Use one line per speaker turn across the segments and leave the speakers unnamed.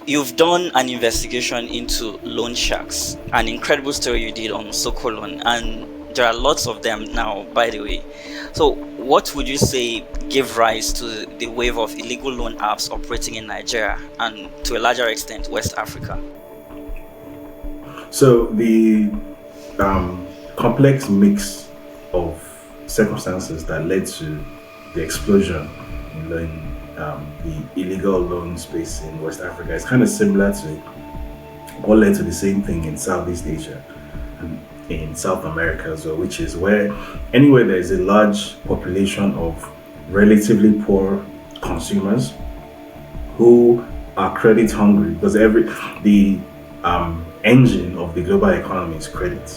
you've done an investigation into loan sharks, an incredible story you did on Sokolon, and there are lots of them now, by the way. So, what would you say gave rise to the wave of illegal loan apps operating in Nigeria and, to a larger extent, West Africa?
So the complex mix of circumstances that led to the explosion in the illegal loan space in West Africa is kind of similar to what led to the same thing in Southeast Asia and in South America as well, which is where anywhere there is a large population of relatively poor consumers who are credit hungry, because the engine of the global economy is credit.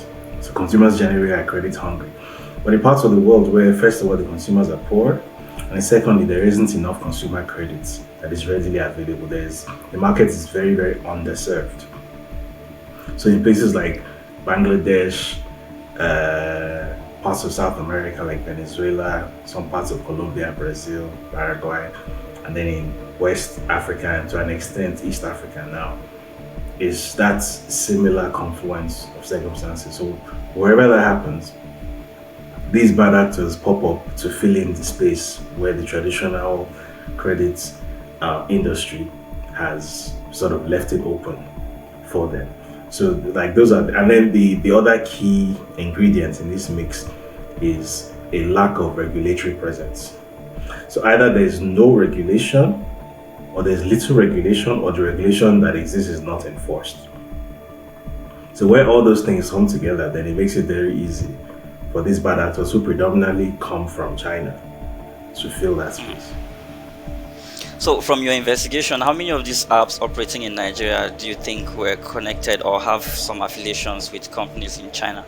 So consumers generally are credit hungry. But in parts of the world where, first of all, the consumers are poor, and secondly, there isn't enough consumer credit that is readily available. The market is very, very underserved. So in places like Bangladesh, parts of South America like Venezuela, some parts of Colombia, Brazil, Paraguay, and then in West Africa and to an extent East Africa now, is that similar confluence of circumstances. So wherever that happens, these bad actors pop up to fill in the space where the traditional credit industry has sort of left it open for them. So like those are, and then the other key ingredient in this mix is a lack of regulatory presence. So either there's no regulation, or there's little regulation, or the regulation that exists is not enforced. So where all those things come together, then it makes it very easy for these bad actors who predominantly come from China to fill that space.
So from your investigation, how many of these apps operating in Nigeria do you think were connected or have some affiliations with companies in China?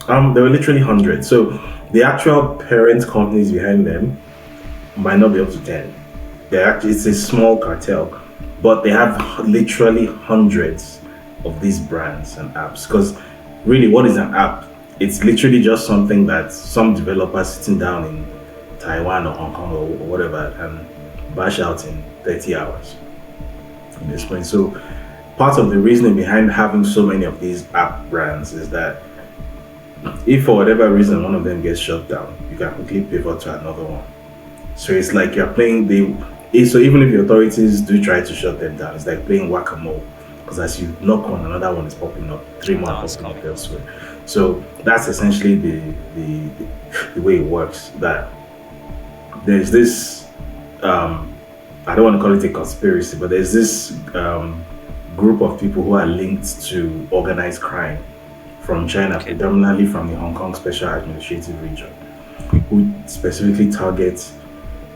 There were literally hundreds. So the actual parent companies behind them might not be up to 10. It's a small cartel, but they have literally hundreds of these brands and apps. Because really, what is an app? It's literally just something that some developer sitting down in Taiwan or Hong Kong or whatever and bash out in 30 hours in this point. So part of the reasoning behind having so many of these app brands is that if for whatever reason one of them gets shut down, you can quickly pivot to another one. So it's like you're playing so even if the authorities do try to shut them down, it's like playing whack-a-mole, because as you knock on, another one is popping up, three more popping up elsewhere. So that's essentially the way it works. That there's this I don't want to call it a conspiracy, but there's this group of people who are linked to organized crime from China, predominantly from the Hong Kong Special Administrative Region, who specifically target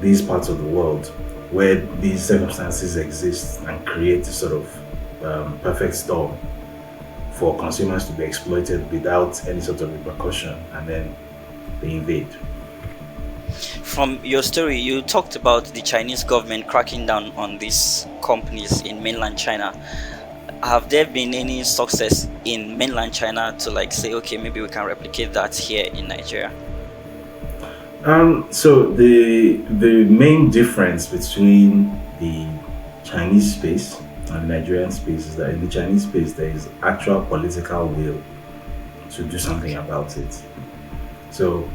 these parts of the world where these circumstances exist and create a sort of perfect storm for consumers to be exploited without any sort of repercussion, and then they invade.
From your story, you talked about the Chinese government cracking down on these companies in mainland China. Have there been any success in mainland China to say, okay, maybe we can replicate that here in Nigeria?
So the main difference between the Chinese space and the Nigerian space is that in the Chinese space there is actual political will to do something about it. So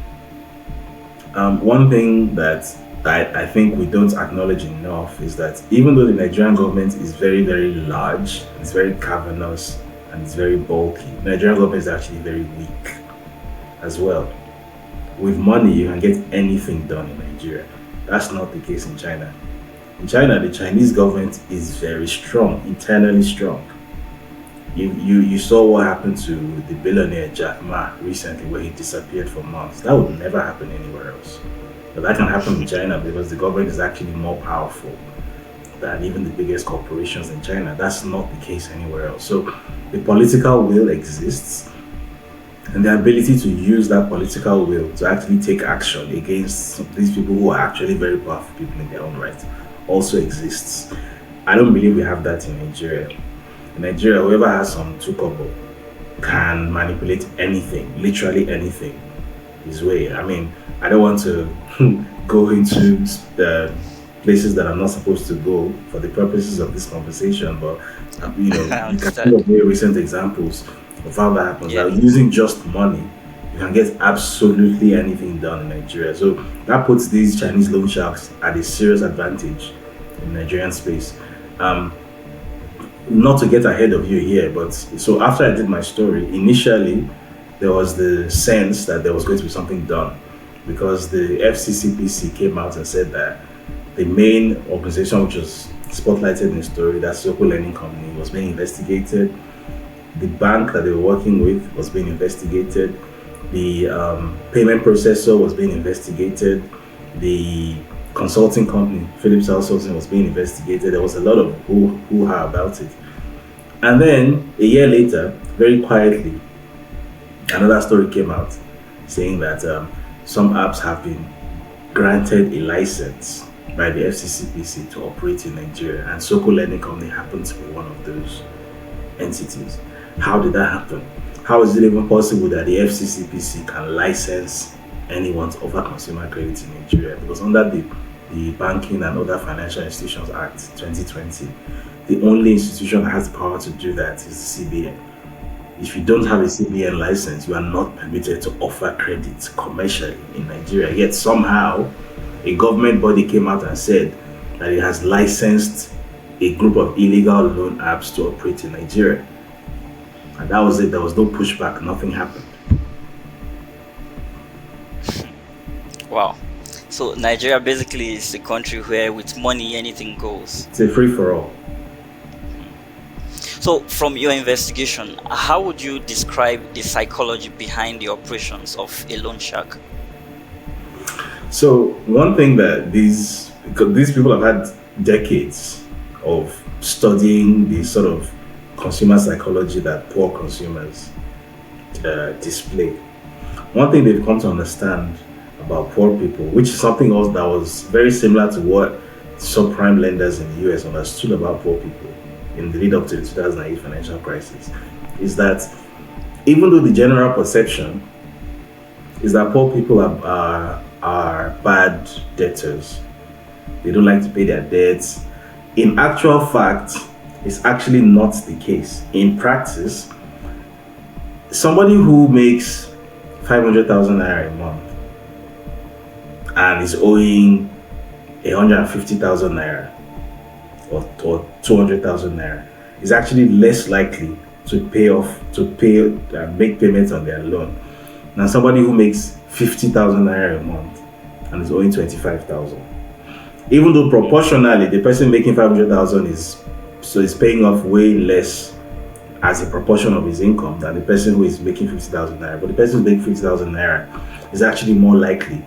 one thing that I think we don't acknowledge enough is that even though the Nigerian government is very, very large, it's very cavernous and it's very bulky, the Nigerian government is actually very weak as well. With money, you can get anything done in Nigeria. That's not the case in China. In China, the Chinese government is very strong, internally strong. You saw what happened to the billionaire Jack Ma recently, where he disappeared for months. That would never happen anywhere else. But that can happen in China because the government is actually more powerful than even the biggest corporations in China. That's not the case anywhere else. So the political will exists, and the ability to use that political will to actually take action against these people who are actually very powerful people in their own right also exists. I don't believe we have that in Nigeria. In Nigeria, whoever has some tukobo can manipulate anything, literally anything, his way. I mean, I don't want to go into places that I'm not supposed to go for the purposes of this conversation, but
I
you can think
understand.
of very recent examples of how that happens.
Yeah.
That using just money, you can get absolutely anything done in Nigeria. So that puts these Chinese loan sharks at a serious advantage in Nigerian space. Um, Not to get ahead of you here, but so after I did my story, initially there was the sense that there was going to be something done because the FCCPC came out and said that the main organization which was spotlighted in the story, that Soko Lending Company, was being investigated. The bank that they were working with was being investigated. The payment processor was being investigated. The consulting company, Philips Outsourcing, was being investigated. There was a lot of hoo-ha about it. And then a year later, very quietly, another story came out saying that some apps have been granted a license by the FCCPC to operate in Nigeria, and Soko Lending Company happened to be one of those entities. How did that happen? How is it even possible that the FCCPC can license anyone to offer consumer credit in Nigeria? Because under the Banking and Other Financial Institutions Act 2020, the only institution that has the power to do that is the CBN. If you don't have a CBN license, you are not permitted to offer credit commercially in Nigeria. Yet somehow, a government body came out and said that it has licensed a group of illegal loan apps to operate in Nigeria. And that was it. There was no pushback. Nothing happened.
Wow. So Nigeria basically is a country where with money anything goes.
It's a free for all.
So from your investigation, how would you describe the psychology behind the operations of a loan shark?
So one thing that these people have had decades of studying the sort of consumer psychology that poor consumers display. One thing they've come to understand about poor people, which is something else that was very similar to what subprime lenders in the US understood about poor people in the lead up to the 2008 financial crisis, is that even though the general perception is that poor people are bad debtors, they don't like to pay their debts, in actual fact, it's actually not the case. In practice, somebody who makes 500,000 naira a month and is owing 150,000 naira or 200,000 naira is actually less likely to make payments on their loan than somebody who makes 50,000 naira a month and is owing 25,000. Even though proportionally the person making 500,000 is paying off way less as a proportion of his income than the person who is making 50,000 naira. But the person who is making 50,000 naira is actually more likely,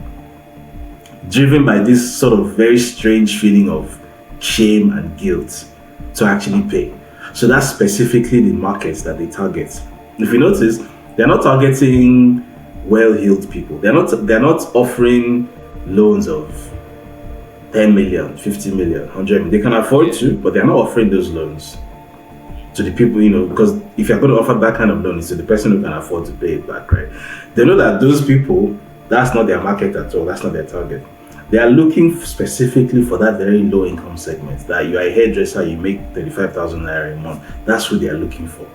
driven by this sort of very strange feeling of shame and guilt, to actually pay. So that's specifically the markets that they target. If you notice, they're not targeting well-heeled people. They're not offering loans of 10 million, 50 million, 100 million. They can afford to, but they're not offering those loans to the people, because if you're going to offer that kind of loan, it's to the person who can afford to pay it back, right? They know that those people, that's not their market at all. That's not their target. They are looking specifically for that very low income segment, that you are a hairdresser, you make 35,000 naira a month. That's who they are looking for.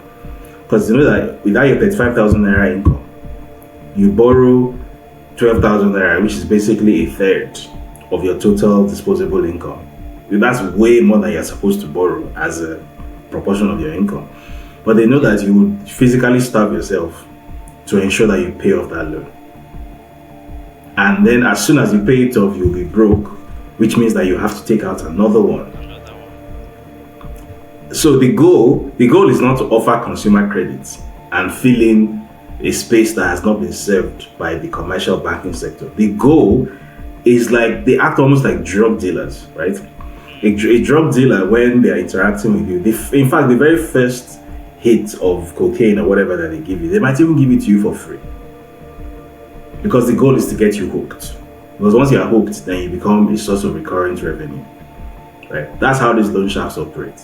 Because they know that without your 35,000 naira income, you borrow 12,000 naira, which is basically a third of your total disposable income. That's way more than you're supposed to borrow as a proportion of your income. But they know that you would physically starve yourself to ensure that you pay off that loan. And then as soon as you pay it off, you'll be broke, which means that you have to take out another one. So the goal is not to offer consumer credit and fill in a space that has not been served by the commercial banking sector. The goal is like, they act almost like drug dealers, right? A drug dealer, when they're interacting with you, in fact, the very first hit of cocaine or whatever that they give you, they might even give it to you for free. Because the goal is to get you hooked. Because once you are hooked, then you become a source of recurrent revenue. Right? That's how these loan sharks operate.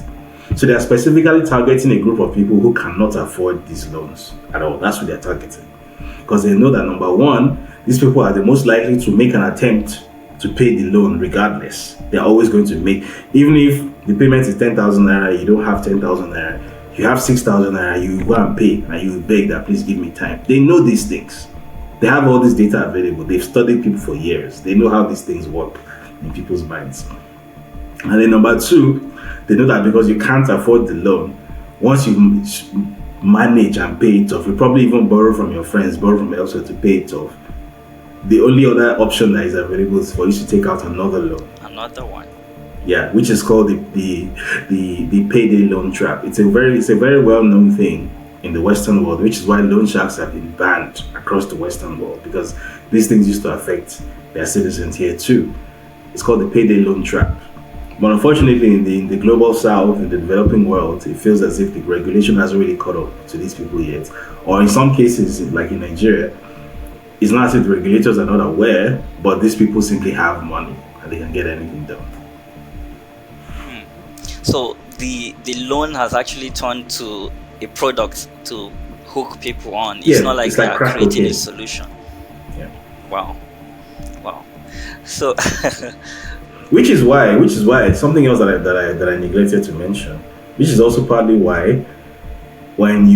So they are specifically targeting a group of people who cannot afford these loans at all. That's what they're targeting. Because they know that, number one, these people are the most likely to make an attempt to pay the loan regardless. They're always going to make, even if the payment is 10,000 naira, you don't have 10,000 naira, you have 6,000 naira, you go and pay and you beg that please give me time. They know these things. They have all this data available. They've studied people for years. They know how these things work in people's minds. And then number two, they know that because you can't afford the loan, once you manage and pay it off, you probably even borrow from your friends, borrow from elsewhere to pay it off. The only other option that is available is for you to take out another loan.
Another one.
Yeah, which is called the payday loan trap. It's a very well known thing in the Western world, which is why loan sharks have been banned across the Western world, because these things used to affect their citizens here too. It's called the payday loan trap. But unfortunately, in the global south, in the developing world, it feels as if the regulation hasn't really caught up to these people yet. Or in some cases, like in Nigeria, it's not as if the regulators are not aware, but these people simply have money and they can get anything done.
So the loan has actually turned to a product to hook people on. It's not like they are creating a solution.
Yeah.
Wow. So
which is why something else that I neglected to mention, which is also partly why when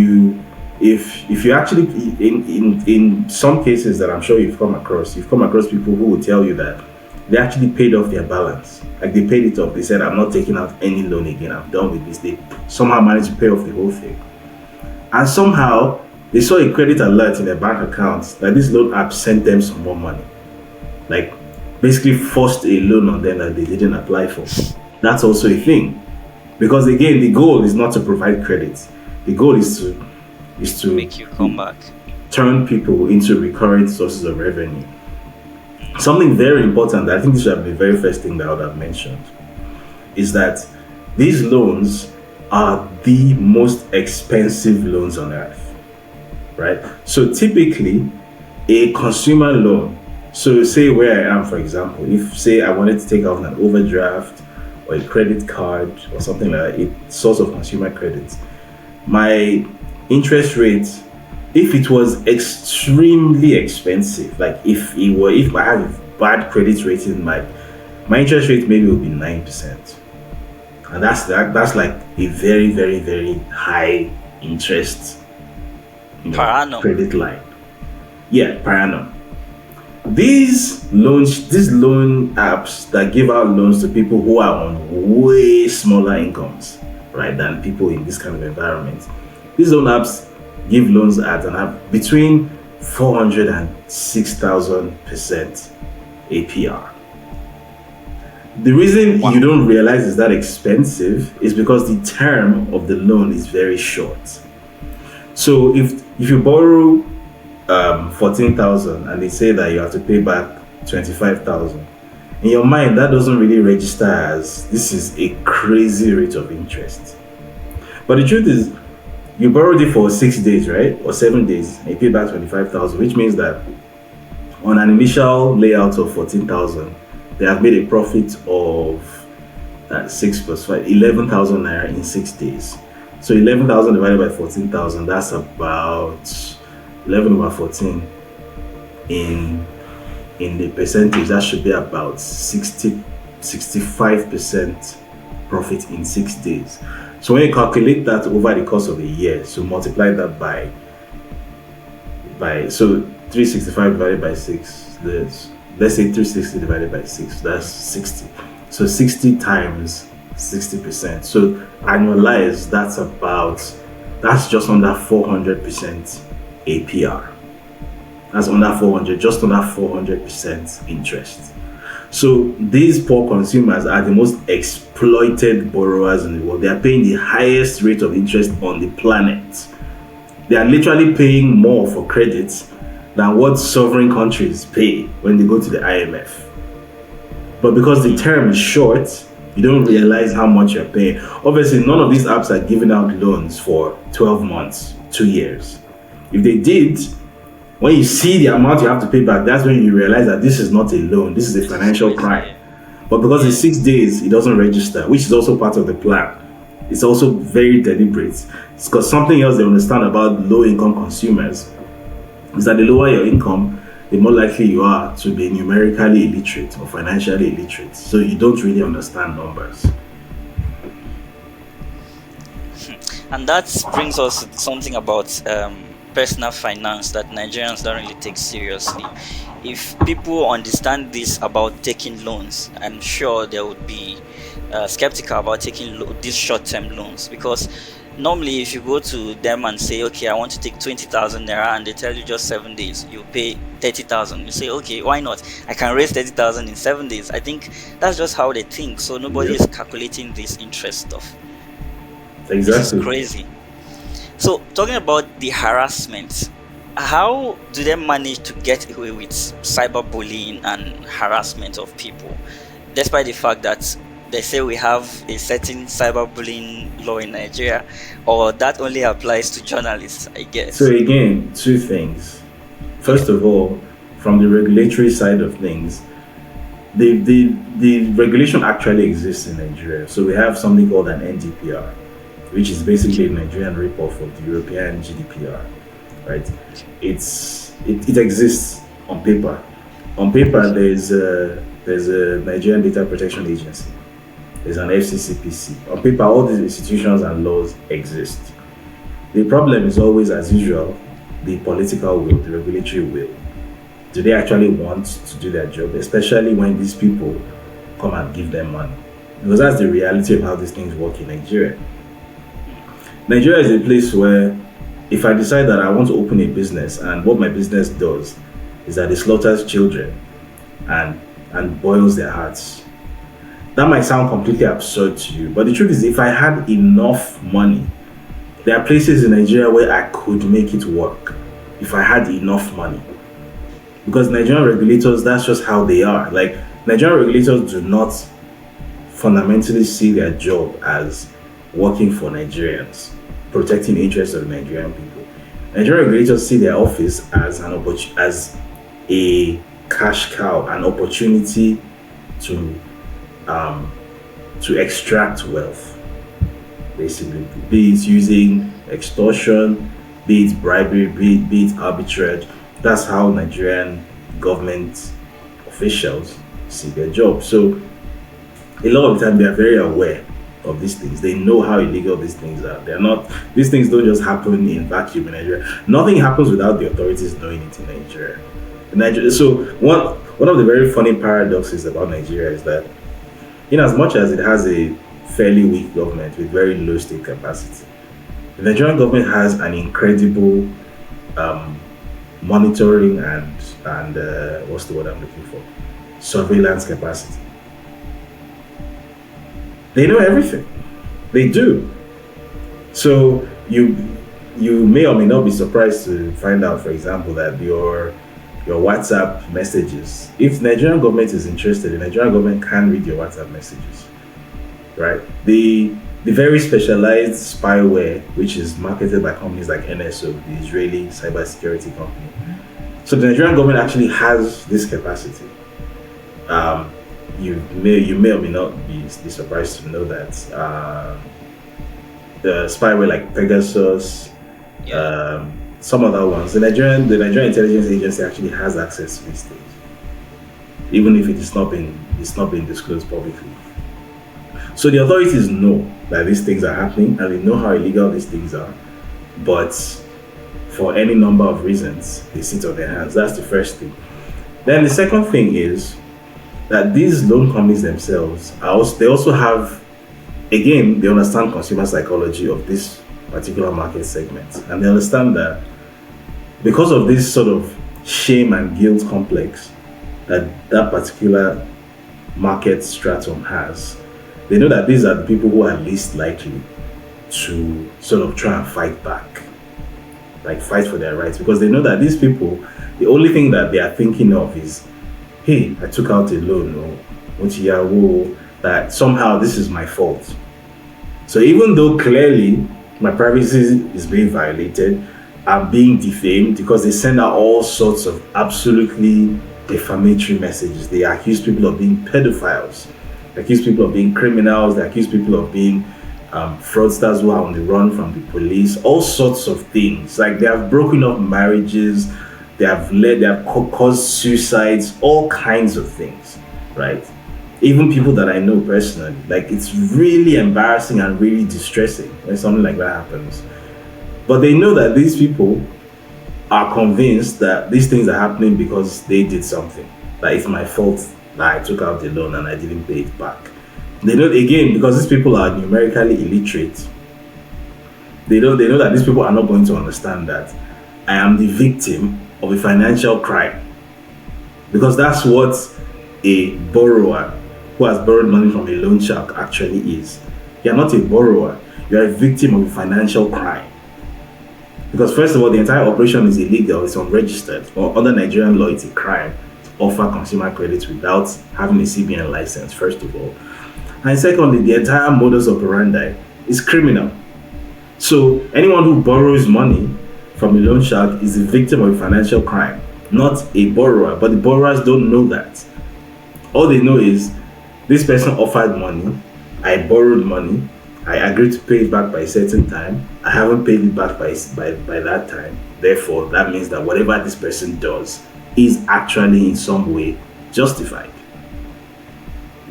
if you actually in some cases that I'm sure you've come across people who will tell you that they actually paid off their balance. Like they paid it off. They said, I'm not taking out any loan again. I'm done with this. They somehow managed to pay off the whole thing. And somehow they saw a credit alert in their bank account that this loan app sent them some more money. Like basically forced a loan on them that they didn't apply for. That's also a thing. Because again, the goal is not to provide credit. The goal is to
make you come back.
Turn people into recurrent sources of revenue. Something very important that I think this should have been the very first thing that I would have mentioned is that these loans are the most expensive loans on earth, right? So typically, a consumer loan, so say where I am, for example, if say I wanted to take out an overdraft or a credit card or something like that, a source of consumer credit, my interest rate, if it was extremely expensive, like if I had a bad credit rating, my interest rate maybe would be 9%. And that's like a very, very, very high interest
per annum
credit line. Yeah, per annum. These loan apps that give out loans to people who are on way smaller incomes, right, than people in this kind of environment. These loan apps give loans at an app between 400 and 6,000% APR. The reason you don't realize it's that expensive is because the term of the loan is very short. So if you borrow 14,000 and they say that you have to pay back 25,000, in your mind that doesn't really register as this is a crazy rate of interest. But the truth is, you borrowed it for 6 days, right? Or 7 days, and you pay back 25,000, which means that on an initial layout of 14,000, they have made a profit of 6 plus 5, 11,000 naira in 6 days. So 11,000 divided by 14,000, that's about 11 over 14 in the percentage. That should be about 65% profit in 6 days. So when you calculate that over the course of a year, so multiply that by so 365 divided by 6, let's say 360 divided by 6, that's 60. So 60 times 60%. So annualized, that's just under 400% APR. That's under 400, just under 400% interest. So these poor consumers are the most exploited borrowers in the world. They are paying the highest rate of interest on the planet. They are literally paying more for credit than what sovereign countries pay when they go to the IMF. But because the term is short, you don't realize how much you're paying. Obviously, none of these apps are giving out loans for 12 months, 2 years. If they did, when you see the amount you have to pay back, that's when you realize that this is not a loan, this is a financial crime. But because it's 6 days, it doesn't register, which is also part of the plan. It's also very deliberate. It's because something else they understand about low-income consumers is that the lower your income, the more likely you are to be numerically illiterate or financially illiterate. So you don't really understand numbers.
And that brings us to something about personal finance that Nigerians don't really take seriously. If people understand this about taking loans, I'm sure they would be skeptical about taking these short-term loans, because normally if you go to them and say, okay, I want to take 20,000 naira, and they tell you just 7 days, you pay 30,000. You say, okay, why not? I can raise 30,000 in 7 days. I think that's just how they think. So nobody is calculating this interest stuff. This is
Exactly.
crazy. So talking about the harassment, how do they manage to get away with cyberbullying and harassment of people, despite the fact that they say we have a certain cyberbullying law in Nigeria, or that only applies to journalists, I
So
guess?
again, two things. First of all, from the regulatory side of things, the regulation actually exists in Nigeria. So we have something called an NDPR, which is basically a Nigerian ripoff of the European GDPR, right? It exists on paper. On paper, there's a Nigerian Data Protection Agency. There's an FCCPC. On paper, all these institutions and laws exist. The problem is always, as usual, the political will, the regulatory will. Do they actually want to do their job, especially when these people come and give them money? Because that's the reality of how these things work in Nigeria. Nigeria is a place where if I decide that I want to open a business, and what my business does is that it slaughters children and boils their hearts. That might sound completely absurd to you, but the truth is, if I had enough money, there are places in Nigeria where I could make it work if I had enough money. Because Nigerian regulators, that's just how they are. Like, Nigerian regulators do not fundamentally see their job as working for Nigerians, protecting the interests of Nigerian people. Nigerian regulators see their office as as a cash cow, an opportunity to extract wealth, basically, be it using extortion, be it bribery, be it arbitrage. That's how Nigerian government officials see their job. So a lot of the time they are very aware of these things. They know how illegal these things are. They're not These things don't just happen in vacuum in Nigeria. Nothing happens without the authorities knowing it in Nigeria. So one of the very funny paradoxes about Nigeria is that, in as much as it has a fairly weak government with very low state capacity, the Nigerian government has an incredible monitoring and what's the word I'm looking for? Surveillance capacity. They know everything. They do. So you may or may not be surprised to find out, for example, that your WhatsApp messages, if Nigerian government is interested, the Nigerian government can read your WhatsApp messages, right? The very specialized spyware, which is marketed by companies like NSO, the Israeli cybersecurity company. So the Nigerian government actually has this capacity. You may or may not be surprised to know that the spyware like Pegasus,
Yeah.
some other ones, the Nigerian intelligence agency actually has access to these things, even if it's not been disclosed publicly. So the authorities know that these things are happening, and they know how illegal these things are, but for any number of reasons, they sit on their hands. That's the first thing. Then the second thing is that these loan companies themselves they also have, again, they understand consumer psychology of this particular market segment, and they understand that because of this sort of shame and guilt complex that that particular market stratum has, they know that these are the people who are least likely to sort of try and fight back, like fight for their rights, because they know that these people, the only thing that they are thinking of is, hey, I took out a loan, or that somehow this is my fault. So even though clearly my privacy is being violated, I'm being defamed because they send out all sorts of absolutely defamatory messages. They accuse people of being pedophiles, they accuse people of being criminals, they accuse people of being fraudsters who are on the run from the police, all sorts of things. Like, they have broken up marriages, they have caused suicides, all kinds of things, right? Even people that I know personally, like it's really embarrassing and really distressing when something like that happens. But they know that these people are convinced that these things are happening because they did something. That it's my fault that I took out the loan and I didn't pay it back. They know, again, because these people are numerically illiterate. They know that these people are not going to understand that I am the victim of a financial crime, because that's what a borrower who has borrowed money from a loan shark actually is. You're not a borrower, you're a victim of a financial crime. Because first of all, the entire operation is illegal, it's unregistered, or under Nigerian law, it's a crime to offer consumer credit without having a CBN license, first of all. And secondly, the entire modus operandi is criminal. So anyone who borrows money from a loan shark is a victim of a financial crime, not a borrower. But the borrowers don't know that. All they know is this person offered money, I borrowed money, I agreed to pay it back by a certain time, I haven't paid it back by that time. Therefore, that means that whatever this person does is actually in some way justified,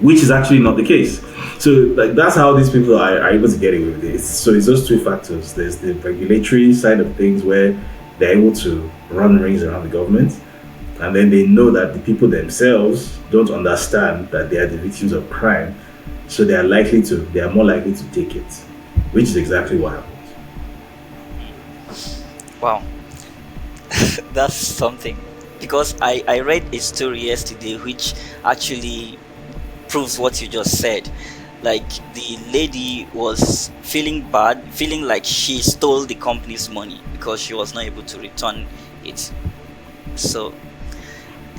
which is actually not the case. So like that's how these people are able to get away with it. So it's those two factors. There's the regulatory side of things where they're able to run rings around the government, and then they know that the people themselves don't understand that they are the victims of crime, so they are more likely to take it, which is exactly what happens.
Wow, that's something. Because I read a story yesterday which actually proves what you just said. Like the lady was feeling bad, feeling like she stole the company's money because she was not able to return it. So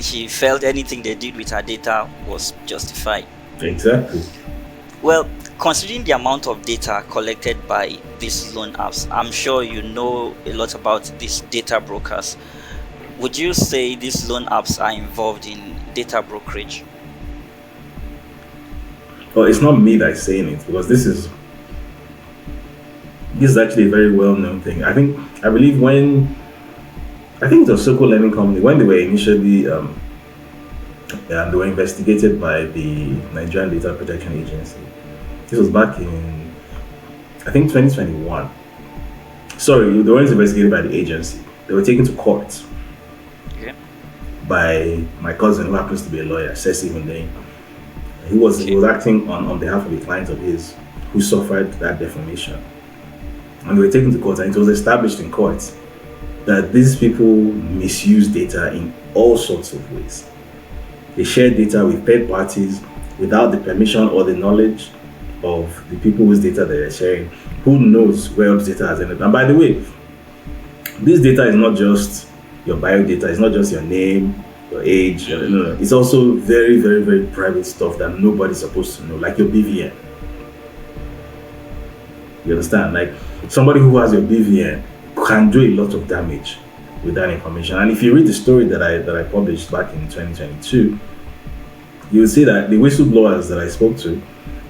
she felt anything they did with her data was justified.
Exactly.
Well, considering the amount of data collected by these loan apps, I'm sure you know a lot about these data brokers. Would you say these loan apps are involved in data brokerage?
Well, it's not me that's saying it, because this is actually a very well known thing. I believe when I think it was Soko Lending Company, when they were initially they were investigated by the Nigerian Data Protection Agency. This was back in I think 2021. Sorry, they weren't investigated by the agency. They were taken to court by my cousin, who happens to be a lawyer, Hundeyin. He was acting on behalf of a client of his who suffered that defamation. And they were taken to court, and it was established in court that these people misuse data in all sorts of ways. They share data with third parties without the permission or the knowledge of the people whose data they are sharing. Who knows where this data has ended? And by the way, this data is not just your bio data, it's not just your name, your age, no. It's also very, very, very private stuff that nobody's supposed to know, like your BVN. You understand? Like somebody who has your BVN can do a lot of damage with that information. And if you read the story that I published back in 2022, you'll see that the whistleblowers that I spoke to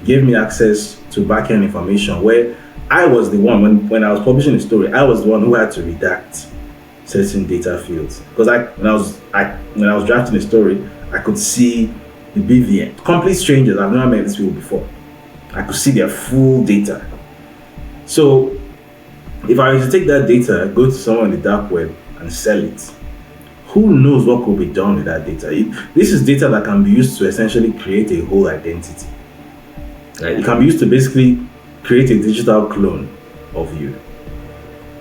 gave me access to backend information where I was the one, when I was publishing the story, I was the one who had to redact certain data fields. Because when I was drafting the story, I could see the BVN. Complete strangers, I've never met these people before. I could see their full data. So if I were to take that data, go to someone in the dark web and sell it, who knows what could be done with that data? This is data that can be used to essentially create a whole identity. Right? It can be used to basically create a digital clone of you.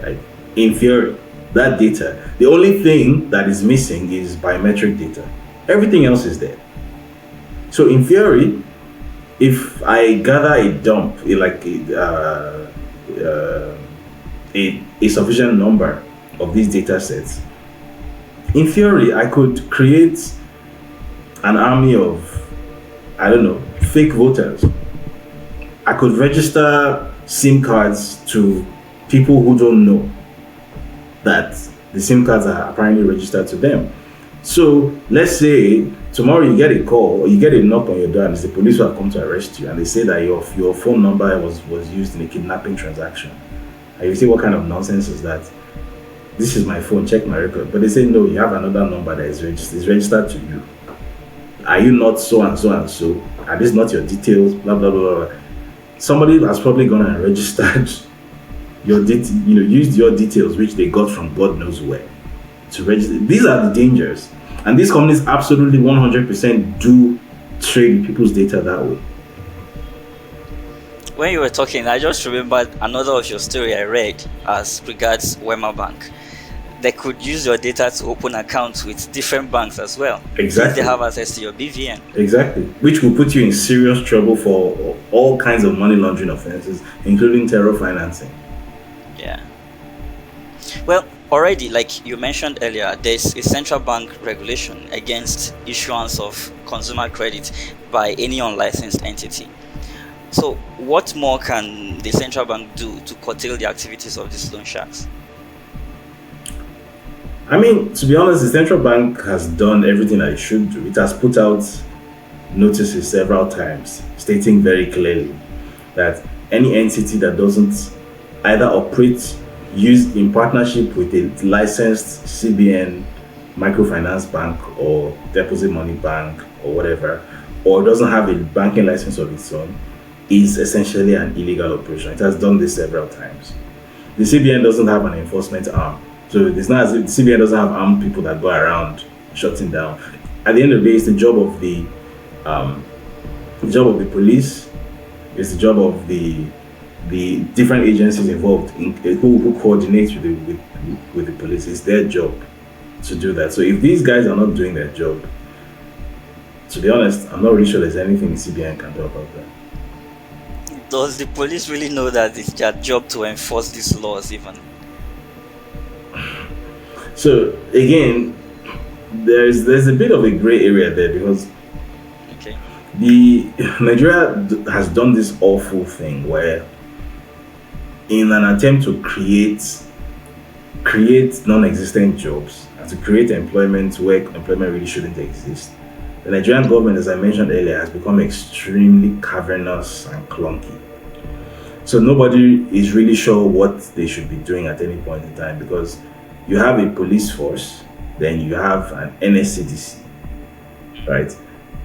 Right? In theory, that data, the only thing that is missing is biometric data. Everything else is there. So in theory, if I gather a dump, a sufficient number of these data sets, in theory, I could create an army of, fake voters. I could register SIM cards to people who don't know that the SIM cards are apparently registered to them. So let's say tomorrow you get a call or you get a knock on your door and it's the police who have come to arrest you, and they say that your phone number was used in a kidnapping transaction. And you see, what kind of nonsense is that? This is my phone, check my record. But they say, no, you have another number that is registered to you. Are you not so and so and so? Are these not your details? Blah, blah, blah, blah. Somebody has probably gone and registered used your details, which they got from God knows where, to register. These are the dangers. And these companies absolutely 100% do trade people's data that way.
When you were talking, I just remembered another of your story I read as regards Wema Bank. They could use your data to open accounts with different banks as well.
Exactly.
They have access to your BVN.
Exactly. Which will put you in serious trouble for all kinds of money laundering offenses, including terror financing.
Yeah. Well, already, like you mentioned earlier, there's a central bank regulation against issuance of consumer credit by any unlicensed entity. So, what more can the central bank do to curtail the activities of these loan sharks?
I mean, to be honest, the central bank has done everything that it should do. It has put out notices several times stating very clearly that any entity that doesn't either operate, use in partnership with a licensed CBN microfinance bank or deposit money bank or whatever, or doesn't have a banking license of its own, is essentially an illegal operation. It has done this several times. The CBN doesn't have an enforcement arm. So it's not as if the CBN doesn't have armed people that go around shutting down. At the end of the day, it's the job of the police. It's the job of the different agencies involved in who coordinate with the police. It's their job to do that. So if these guys are not doing their job, to be honest, I'm not really sure there's anything the CBN can do about that.
Does the police really know that it's their job to enforce these laws even?
So again, there's a bit of a gray area there because the Nigeria has done this awful thing where, in an attempt to create non-existent jobs and to create employment where employment really shouldn't exist, the Nigerian government, as I mentioned earlier, has become extremely cavernous and clunky. So nobody is really sure what they should be doing at any point in time, because you have a police force, then you have an NSCDC, right?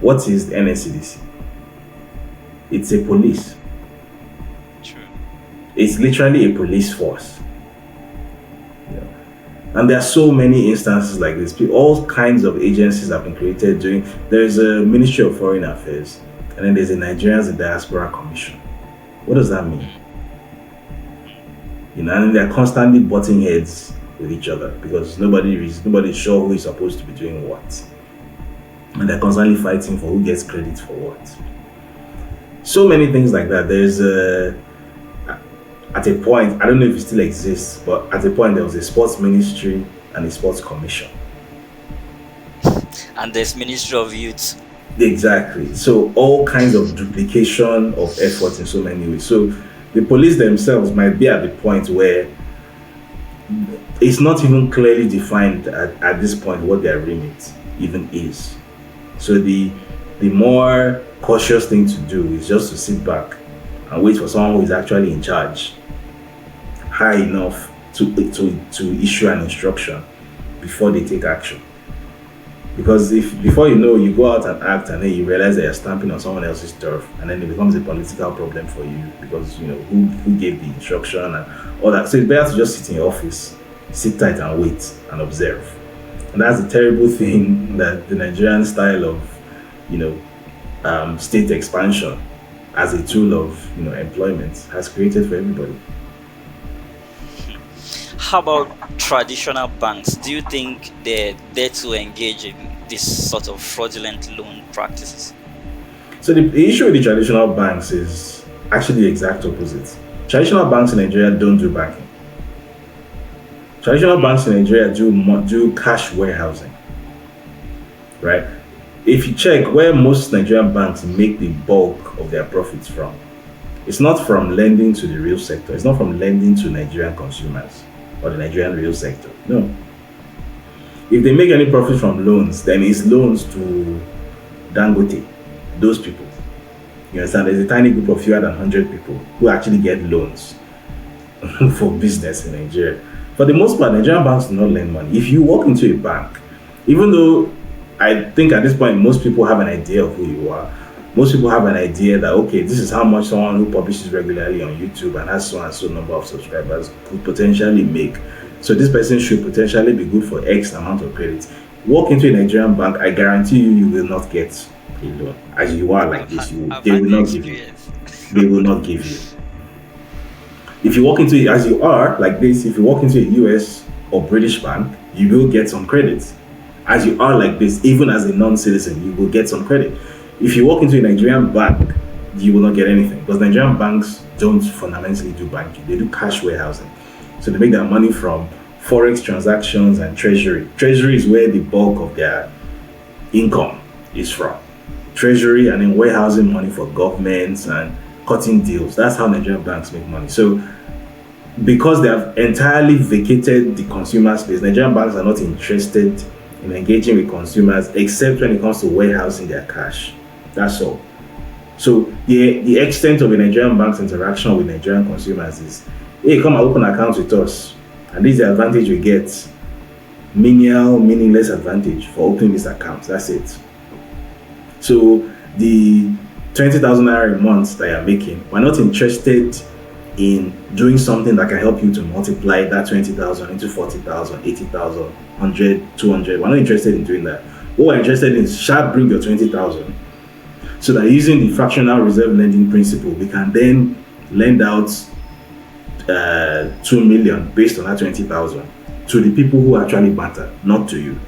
What is the NSCDC? It's a police.
True.
It's literally a police force. Yeah. And there are so many instances like this. All kinds of agencies have been created there's a Ministry of Foreign Affairs, and then there's a Nigerians in Diaspora Commission. What does that mean? And they're constantly butting heads with each other because nobody's sure who is supposed to be doing what. And they're constantly fighting for who gets credit for what. So many things like that. There's at a point, I don't know if it still exists, but at a point there was a sports ministry and a sports commission.
And there's Ministry of Youth.
Exactly. So all kinds of duplication of effort in so many ways. So the police themselves might be at the point where it's not even clearly defined at this point what their remit even is. So the more cautious thing to do is just to sit back and wait for someone who is actually in charge high enough to issue an instruction before they take action. Because if before you know, you go out and act and then you realize that you're stamping on someone else's turf, and then it becomes a political problem for you because who gave the instruction and all that. So it's better to just sit in your office, sit tight and wait and observe. And that's the terrible thing that the Nigerian style of state expansion as a tool of employment has created for everybody.
How about traditional banks? Do you think they're there to engage in this sort of fraudulent loan practices?
So the issue with the traditional banks is actually the exact opposite. Traditional banks in Nigeria don't do banking. Traditional banks in Nigeria do cash warehousing, right? If you check where most Nigerian banks make the bulk of their profits from, it's not from lending to the real sector. It's not from lending to Nigerian consumers or the Nigerian real sector. No. If they make any profit from loans, then it's loans to Dangote, those people. You understand? There's a tiny group of fewer than 100 people who actually get loans for business in Nigeria. For the most part, Nigerian banks do not lend money. If you walk into a bank, even though I think at this point most people have an idea of who you are, most people have an idea that okay, this is how much someone who publishes regularly on YouTube and has so and so number of subscribers could potentially make. So this person should potentially be good for X amount of credit. Walk into a Nigerian bank, I guarantee you, you will not get a loan. As you are like this,
I've
they
had
will
the
not give you.
experience.
They will not give you. If you walk into it as you are like this, if you walk into a US or British bank, you will get some credit. As you are like this, even as a non-citizen, you will get some credit. If you walk into a Nigerian bank, you will not get anything because Nigerian banks don't fundamentally do banking. They do cash warehousing. So they make their money from forex transactions and treasury. Treasury is where the bulk of their income is from. Treasury and then warehousing money for governments and cutting deals. That's how Nigerian banks make money. So because they have entirely vacated the consumer space, Nigerian banks are not interested in engaging with consumers except when it comes to warehousing their cash. That's all. So the extent of a Nigerian bank's interaction with Nigerian consumers is, hey, come and open accounts with us. And this is the advantage we get. Menial, meaningless advantage for opening this account. That's it. So the 20,000 naira a month that you're making, we're not interested in doing something that can help you to multiply that 20,000 into 40,000, 80,000, 100, 200. We're not interested in doing that. What we're interested in is sharp bring your 20,000 so that using the fractional reserve lending principle, we can then lend out 2 million based on that 20,000 to the people who actually matter, not to you.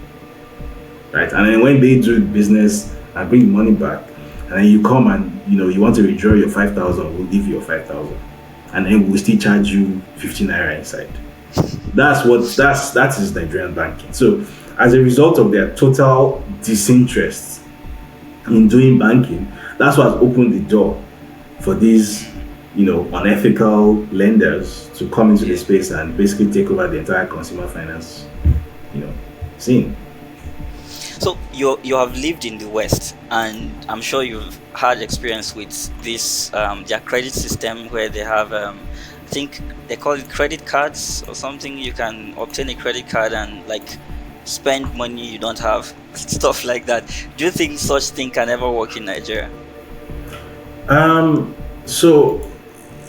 Right? And then when they do business and bring the money back, and then you come and you want to withdraw your 5,000, we'll give you your 5,000. And then we'll still charge you 15 naira inside. That is Nigerian banking. So as a result of their total disinterest in doing banking, that's what has opened the door for these unethical lenders to come into the space and basically take over the entire consumer finance scene.
So you have lived in the West, and I'm sure you've had experience with this their credit system where they have I think they call it credit cards or something. You can obtain a credit card and like spend money you don't have, stuff like that. Do you think such thing can ever work in Nigeria?
So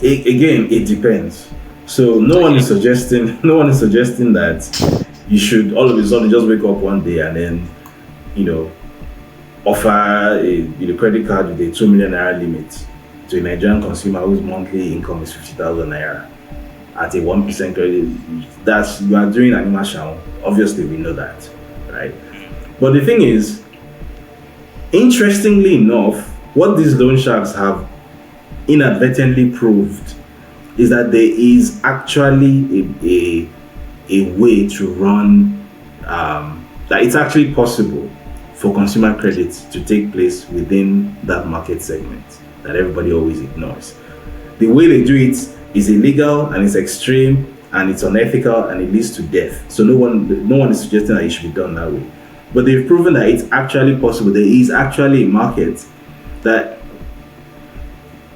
again, it depends. So no one is suggesting that you should all of a sudden just wake up one day and then offer a credit card with a 2 million naira limit to a Nigerian consumer whose monthly income is 50,000 naira at a 1% credit. You are doing animal show. Obviously, we know that, right? But the thing is, interestingly enough, what these loan sharks have inadvertently proved is that there is actually a way to run that it's actually possible for consumer credit to take place within that market segment that everybody always ignores. The way they do it is illegal and it's extreme and it's unethical and it leads to death. So no one is suggesting that it should be done that way. But they've proven that it's actually possible. There is actually a market that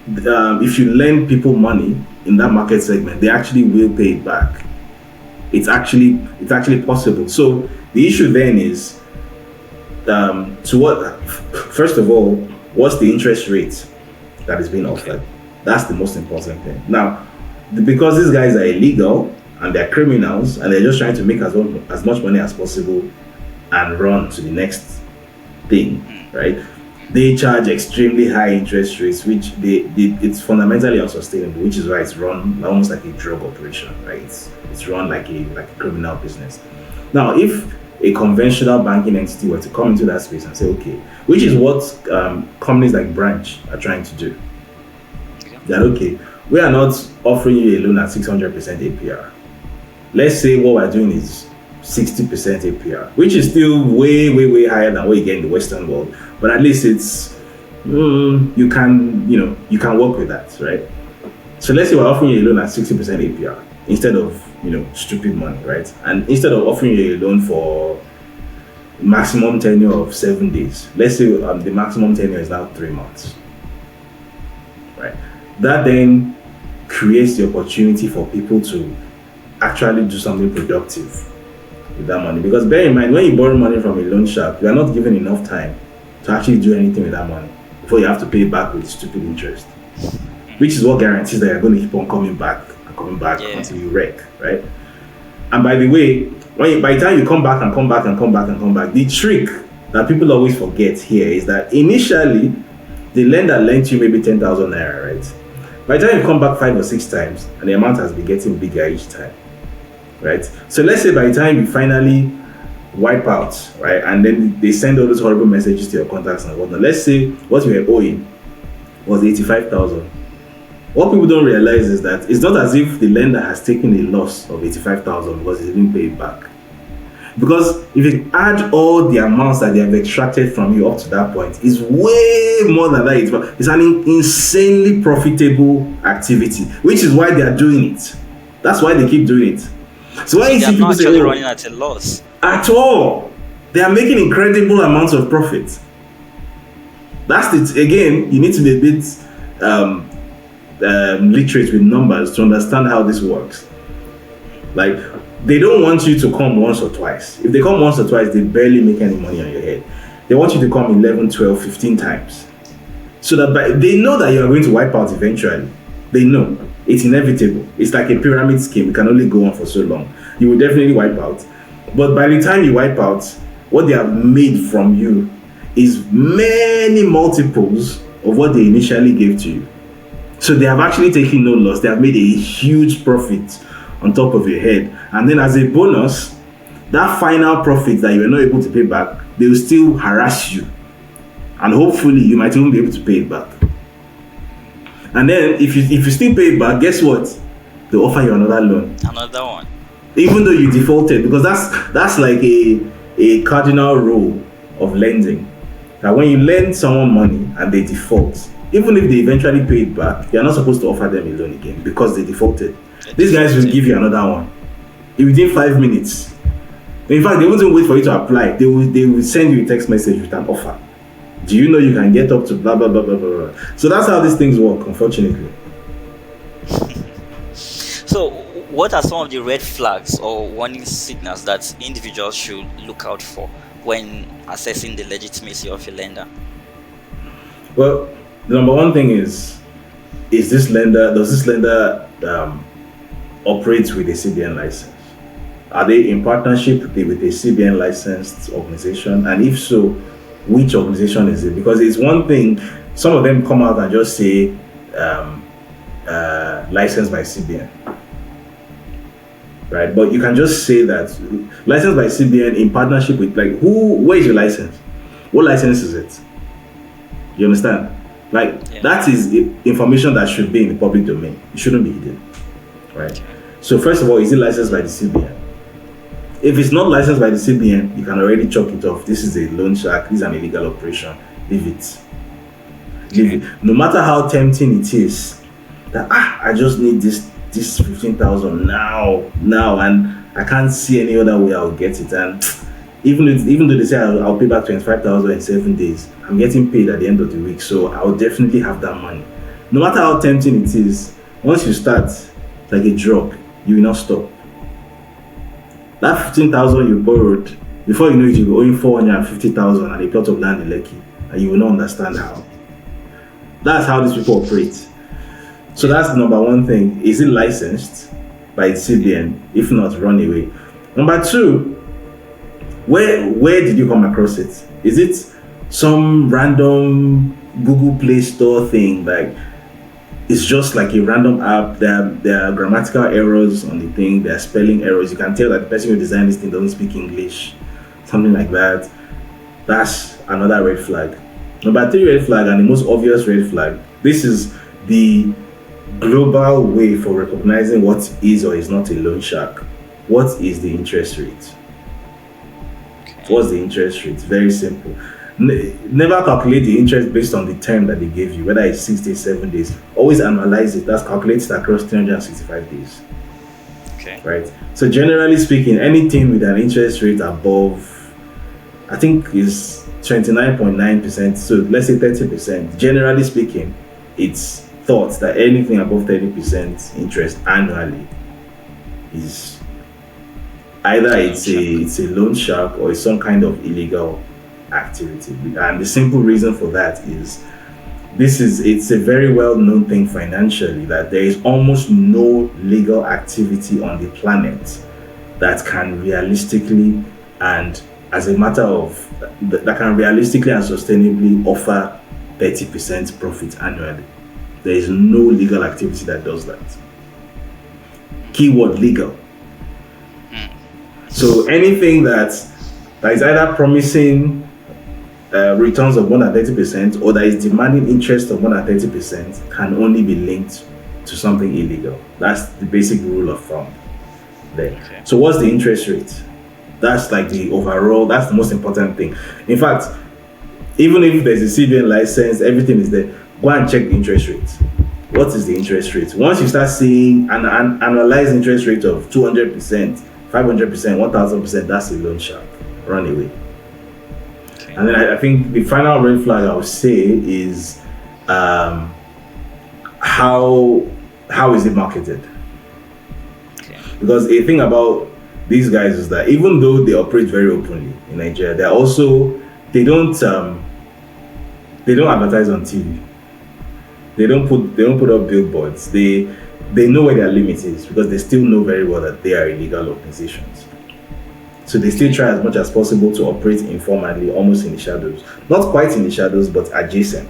if you lend people money in that market segment, they actually will pay it back. It's actually possible. So the issue then is first of all, what's the interest rate that is being offered? That's the most important thing. Now, because these guys are illegal and they're criminals and they're just trying to make as much money as possible and run to the next thing, right? They charge extremely high interest rates, which it's fundamentally unsustainable, which is why it's run almost like a drug operation, right? It's run like a criminal business. Now, if a conventional banking entity were to come into that space and say, okay, which is what companies like Branch are trying to do, that okay, we are not offering you a loan at 600% APR. Let's say what we're doing is 60% APR, which is still way, way, way higher than what you get in the Western world. But at least it's you can work with that, right? So let's say we're offering you a loan at 60% APR instead of stupid money, right? And instead of offering you a loan for maximum tenure of 7 days, let's say the maximum tenure is now 3 months, right? That then creates the opportunity for people to actually do something productive with that money. Because bear in mind, when you borrow money from a loan shark, you are not given enough time to actually do anything with that money before you have to pay it back with stupid interest, which is what guarantees that you're going to keep on coming back and coming back until you wreck, right? And by the way, by the time you come back and come back and come back and come back, the trick that people always forget here is that initially the lender lent you maybe 10,000 naira, right? By the time you come back 5 or 6 times, and the amount has been getting bigger each time, right? So let's say by the time you finally wipe out, right, and then they send all those horrible messages to your contacts and whatnot. Let's say what you were owing was 85,000. What people don't realize is that it's not as if the lender has taken a loss of 85,000 because he didn't pay it back. Because if you add all the amounts that they have extracted from you up to that point, it's way more than that. It's an insanely profitable activity, which is why they are doing it. That's why they keep doing it. So when you see people say,
running at a loss
at all, they are making incredible amounts of profit. That's it. Again, you need to be a bit literate with numbers to understand how this works. Like, they don't want you to come once or twice. If they come once or twice, they barely make any money on your head. They want you to come 11, 12, 15 times. So that they know that you are going to wipe out eventually. They know. It's inevitable. It's like a pyramid scheme. It can only go on for so long. You will definitely wipe out. But by the time you wipe out, what they have made from you is many multiples of what they initially gave to you. So they have actually taken no loss. They have made a huge profit on top of your head. And then as a bonus, that final profit that you were not able to pay back, they will still harass you. And hopefully you might even be able to pay it back. And then if you still pay it back, guess what? They'll offer you another loan.
Another one.
Even though you defaulted, because that's like a cardinal rule of lending. That when you lend someone money and they default, even if they eventually pay it back, you're not supposed to offer them a loan again because they defaulted. These guys will give you another one within 5 minutes. In fact, they won't even wait for you to apply. They will send you a text message with an offer. Do you know you can get up to blah blah blah blah blah? So that's how these things work, unfortunately.
So what are some of the red flags or warning signals that individuals should look out for when assessing the legitimacy of a lender?
Well, the number one thing does this lender operate with a CBN license? Are they in partnership with a CBN licensed organization? And if so, which organization is it? Because it's one thing, some of them come out and just say licensed by CBN. Right? But you can just say that licensed by CBN in partnership with, like, where is your license? What license is it? You understand? That is information that should be in the public domain. It shouldn't be hidden. Right? So first of all, is it licensed by the CBN? If it's not licensed by the CBN, you can already chalk it off. This is a loan shark. This is an illegal operation. Leave it. Leave it. No matter how tempting it is, that I just need this 15,000 now, and I can't see any other way I'll get it. And even though they say I'll pay back 25,000 in 7 days, I'm getting paid at the end of the week, so I'll definitely have that money. No matter how tempting it is, once you start, like a drug, you will not stop. That 15,000 you borrowed, before you know it, you'll be owing 450,000 and a plot of land in Lekki, and you will not understand how. That's how these people operate. So that's the number one thing. Is it licensed by the CBN? If not, run away. Number two, where did you come across it? Is it some random Google Play Store thing? Like, it's just like a random app. There are grammatical errors on the thing. There are spelling errors. You can tell that the person who designed this thing doesn't speak English. Something like that. That's another red flag. Number three red flag, and the most obvious red flag. This is the global way for recognizing what is or is not a loan shark. What is the interest rate? What's the interest rate? Very simple. Never calculate the interest based on the term that they gave you, whether it's 6 days, 7 days. Always analyze it. That's calculated across 365 days.
Okay.
Right? So generally speaking, anything with an interest rate above, I think, is 29.9%. So let's say 30%. Generally speaking, it's thought that anything above 30% interest annually is either
A loan shark.
it's a loan shark or it's some kind of illegal activity. And the simple reason for that is it's a very well known thing financially that there is almost no legal activity on the planet that can realistically and as a matter of that can realistically and sustainably offer 30% profit annually. There is no legal activity that does that. Keyword legal. So anything that is either promising returns of more than 30% or that is demanding interest of more than 30% can only be linked to something illegal. That's the basic rule of thumb there.
Okay.
So what's the interest rate? That's like the overall, that's the most important thing. In fact, even if there's a CBN license, everything is there, go and check the interest rate. What is the interest rate? Once you start seeing an annualized interest rate of 200%, 500%, 1000%, that's a loan shark. Run away.
Okay.
And then I think the final red flag I would say is how is it marketed?
Okay.
Because the thing about these guys is that even though they operate very openly in Nigeria, they're also they don't advertise on TV. They don't put up billboards. They know where their limit is because they still know very well that they are illegal organizations. So they still try as much as possible to operate informally, almost in the shadows. Not quite in the shadows, but adjacent.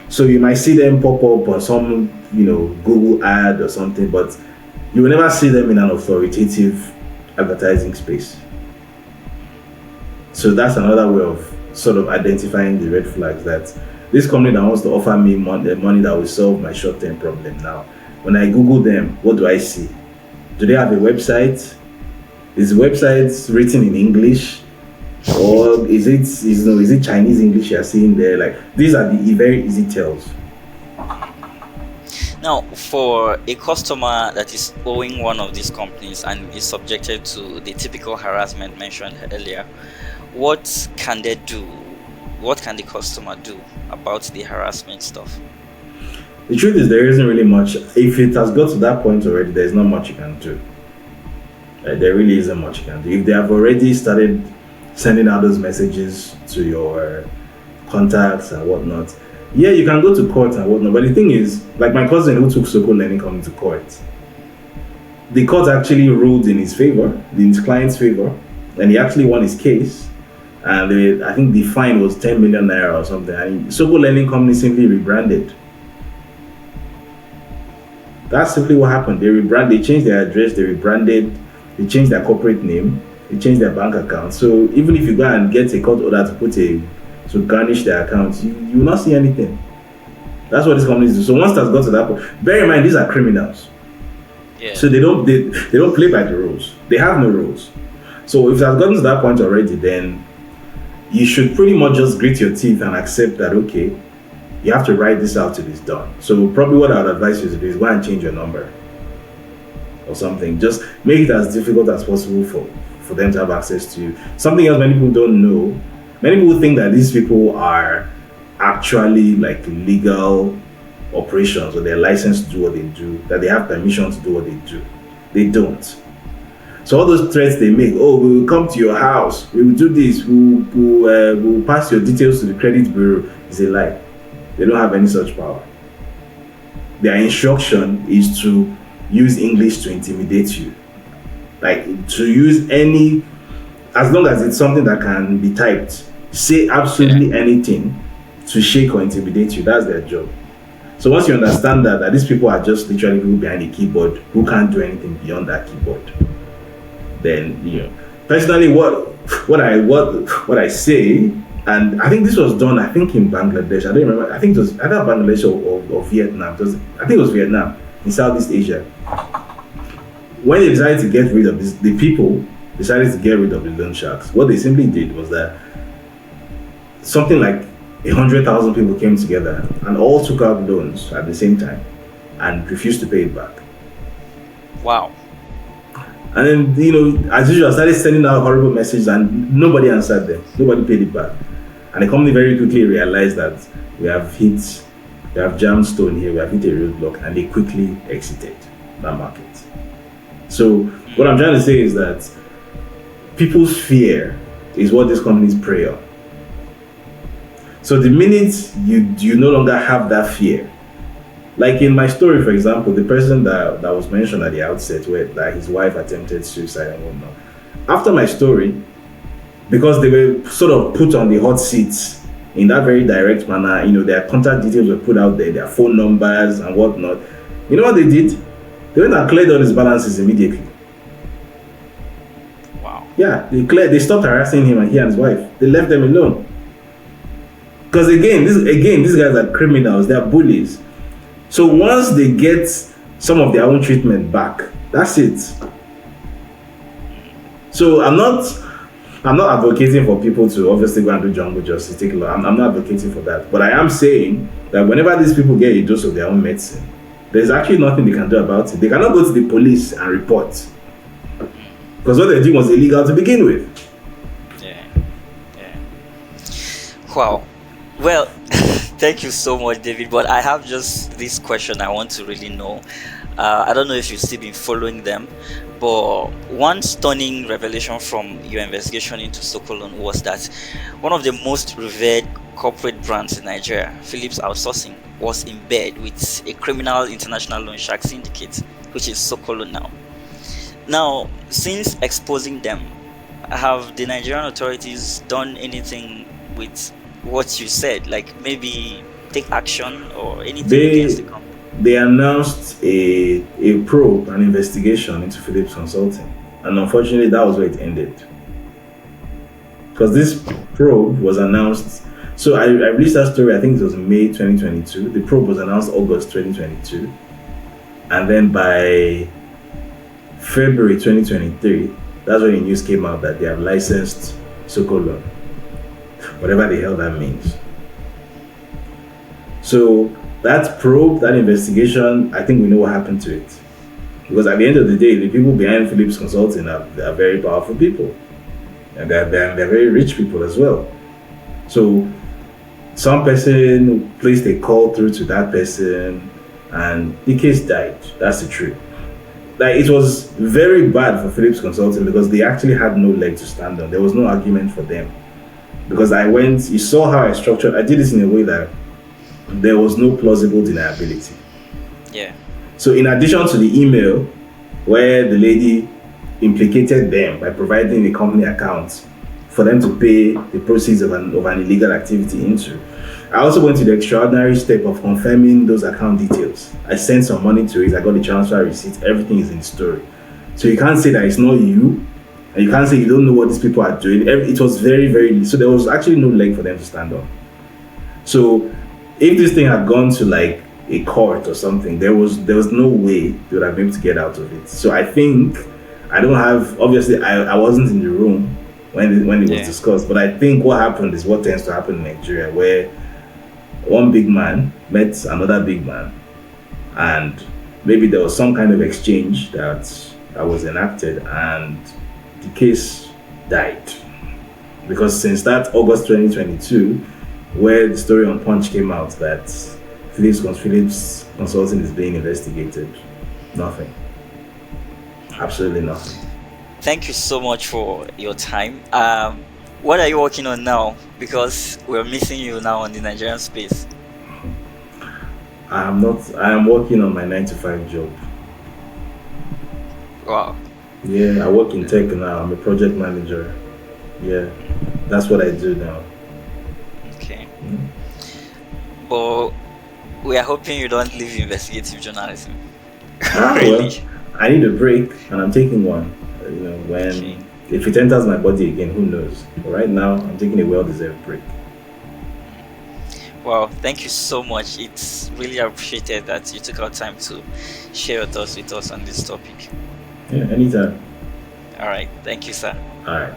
So you might see them pop up on some, Google ad or something, but you will never see them in an authoritative advertising space. So that's another way of sort of identifying the red flags that this company that wants to offer me money that will solve my short-term problem now. When I Google them, what do I see? Do they have a website? Is the website written in English? Or is it Chinese English you're seeing there? Like, these are the very easy tells.
Now, for a customer that is owing one of these companies and is subjected to the typical harassment mentioned earlier, what can they do? What can the customer do about the harassment stuff?
The truth is, there isn't really much. If it has got to that point already, there's not much you can do. There really isn't much you can do. If they have already started sending out those messages to your contacts and whatnot, yeah, you can go to court and whatnot. But the thing is, like my cousin who took Soko Learning coming to court, the court actually ruled in his favor, in his client's favor, and he actually won his case. And I think the fine was 10 million naira or something. And Soko Learning Company simply rebranded. That's simply what happened. They changed their address, they rebranded, they changed their corporate name, they changed their bank account. So even if you go and get a court order to garnish their accounts, you will not see anything. That's what these companies do. So once that's got to that point, bear in mind these are criminals.
Yeah.
So they don't play by the rules. They have no rules. So if it has gotten to that point already, then you should pretty much just grit your teeth and accept that, okay, you have to write this out till it's done. So probably what I would advise you to do is go and change your number or something. Just make it as difficult as possible for them to have access to you. Something else many people don't know, many people think that these people are actually like legal operations or they're licensed to do what they do, that they have permission to do what they do. They don't. So all those threats they make, oh, we will come to your house, we will do this, we'll pass your details to the credit bureau, is a lie. They don't have any such power. Their instruction is to use English to intimidate you. Like to use as long as it's something that can be typed, say absolutely anything to shake or intimidate you. That's their job. So once you understand that these people are just literally people behind a keyboard who can't do anything beyond that keyboard, then personally what I say, and I think this was done in Bangladesh. I don't remember. I think it was either Bangladesh or Vietnam. I think it was Vietnam in Southeast Asia. When they decided to get rid of this, the people decided to get rid of the loan sharks. What they simply did was that something like 100,000 people came together and all took out loans at the same time and refused to pay it back.
Wow.
And then, as usual, I started sending out horrible messages and nobody answered them. Nobody paid it back. And the company very quickly realized that we have jammed stone here, we have hit a roadblock, and they quickly exited that market. So what I'm trying to say is that people's fear is what these companies prey on. So the minute you no longer have that fear, like in my story, for example, the person that was mentioned at the outset, where that his wife attempted suicide and whatnot. After my story, because they were sort of put on the hot seats in that very direct manner, their contact details were put out there, their phone numbers and whatnot. You know what they did? They went and cleared all his balances immediately.
Wow.
Yeah, they stopped harassing him and he and his wife. They left them alone. Because these guys are criminals, they are bullies. So once they get some of their own treatment back, that's it. So I'm not advocating for people to obviously go and do jungle justice. Take a look. I'm not advocating for that. But I am saying that whenever these people get a dose of their own medicine, there's actually nothing they can do about it. They cannot go to the police and report. Because what they did was illegal to begin with.
Yeah. Wow. Well, thank you so much, David. But I have just this question I want to really know. I don't know if you've still been following them, but one stunning revelation from your investigation into Sokolon was that one of the most revered corporate brands in Nigeria, Philips Outsourcing, was in bed with a criminal international loan shark syndicate, which is Sokolon now. Now, since exposing them, have the Nigerian authorities done anything with what you said, like maybe take action or anything against the company?
They announced a probe, an investigation into Philips Consulting, and unfortunately that was where it ended. Because this probe was announced, so I released that story, I think it was May 2022. The probe was announced August 2022, and then by February 2023, that's when the news came out that they have licensed Sokolon, whatever the hell that means. So that probe, that investigation, I think we know what happened to it. Because at the end of the day, the people behind Philips Consulting are very powerful people. And they're very rich people as well. So some person placed a call through to that person and the case died. That's the truth. Like, it was very bad for Philips Consulting because they actually had no leg to stand on. There was no argument for them. Because you saw how I structured, I did this in a way that there was no plausible deniability.
Yeah.
So in addition to the email where the lady implicated them by providing the company account for them to pay the proceeds of an illegal activity into, I also went to the extraordinary step of confirming those account details. I sent some money to it, I got the transfer receipt, everything is in the story. So you can't say that it's not you, and you can't say you don't know what these people are doing. It was very, very, so there was actually no leg for them to stand on. So if this thing had gone to like a court or something, there was no way they would have been able to get out of it. So I think, obviously I wasn't in the room when it was discussed, but I think what happened is what tends to happen in Nigeria, where one big man met another big man, and maybe there was some kind of exchange that was enacted, and the case died. Because since that August 2022, where the story on Punch came out that Philips Consulting is being investigated, nothing. Absolutely nothing.
Thank you so much for your time. What are you working on now? Because we're missing you now on the Nigerian space.
I am working on my 9-to-5 job.
Wow.
Yeah, I work in tech now. I'm a project manager. Yeah, that's what I do now.
Okay. But we are hoping you don't leave investigative journalism.
Really? Well, I need a break, and I'm taking one. If it enters my body again, who knows? But right now, I'm taking a well-deserved break.
Well, thank you so much. It's really appreciated that you took out time to share your thoughts with us on this topic.
Yeah, anytime.
All right. Thank you, sir.
All right.